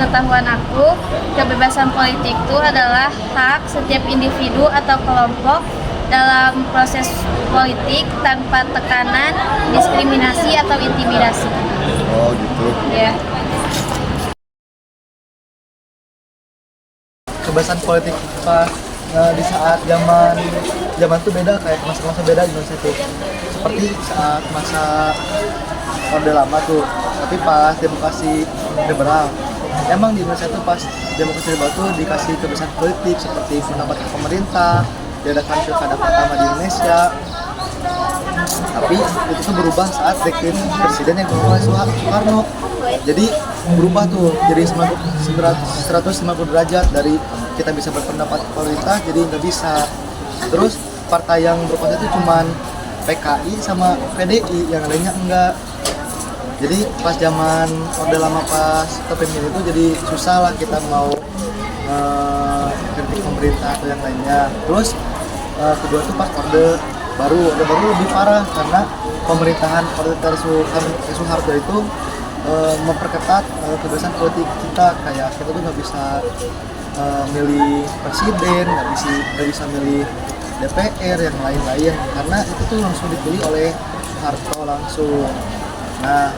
sepengetahuan aku, kebebasan politik itu adalah hak setiap individu atau kelompok dalam proses politik tanpa tekanan, diskriminasi atau intimidasi. Oh gitu. Ya. Kebebasan politik pas di saat zaman tuh beda, kayak masa-masa beda di Indonesia tuh. Seperti saat masa Orde Lama tuh, tapi pas demokrasi liberal. Emang di Indonesia tuh pas demokrasi liberal tuh dikasih kebebasan politik seperti pendapat pemerintah, diadakan pilkada pertama di Indonesia. Tapi itu tuh berubah saat dekret presiden yang oleh Soekarno. Jadi berubah tuh jadi 190 derajat, dari kita bisa berpendapat pemerintah jadi nggak bisa. Terus partai yang berkuasa itu cuman PKI sama PDI, yang lainnya enggak. Jadi pas zaman Orde Lama pas kepemimpinan itu jadi susah lah kita mau kritik pemerintah atau yang lainnya. Terus kedua tuh pas Orde Baru lebih parah karena pemerintahan Orde Soeharto itu memperketat kebebasan politik kita, kayak kita tuh nggak bisa milih presiden, nggak bisa milih DPR yang lain-lain, karena itu tuh langsung dipilih oleh Soeharto langsung. Nah,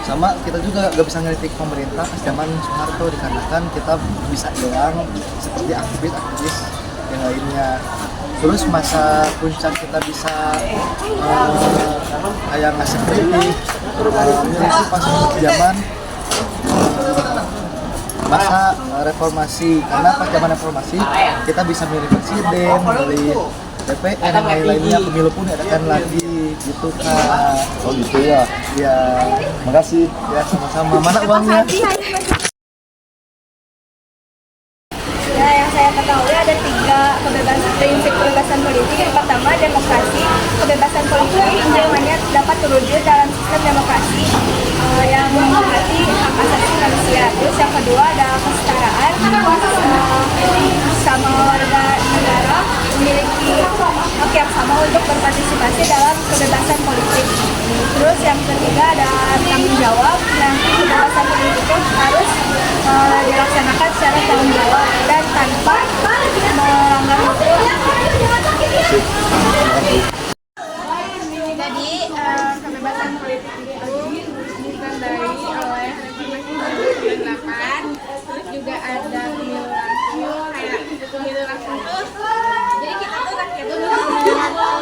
sama kita juga nggak bisa ngeritik pemerintah pas zaman Soeharto dikarenakan kita bisa hilang seperti aktivis yang lainnya. Terus masa puncak kita bisa kayak ngasih kritik itu pas zaman masa reformasi, karena pas zaman reformasi kita bisa milih presiden, milih DPR dan lain-lainnya, pemilu pun diadakan lagi gitu kan. Oh gitu ya. Ya, Makasih. ya sama-sama. Mana uangnya? Ya, yang saya ketahui ada 3 prinsip kebebasan politik. Yang pertama, demokrasi. Kebebasan politik namanya dapat terwujud dalam sistem demokrasi yang menghormati hak asasi manusia. Terus yang kedua ada kesetaraan, sama warga negara memiliki hak yang sama untuk berpartisipasi dalam kebebasan politik. Terus yang ketiga ada tanggung jawab. Nah, kebebasan politik itu harus dilaksanakan secara tanggung jawab dan tanpa melanggar hukum. Jadi kebebasan politik itu ditandai oleh Reformasi 98, terus juga ada pemilu langsung. Kayak pemilu langsung tuh, jadi kita tuh rakyat tuh kan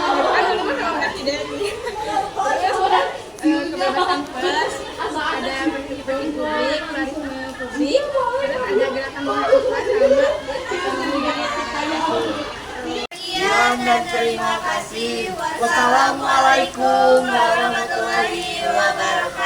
dulu kan sama presiden. Terus kebebasan pers, ada partisipasi publik, pluralisme publik, terus ada gerakan mahasiswa sama Sekian dan terima kasih. Wassalamualaikum warahmatullahi wabarakatuh.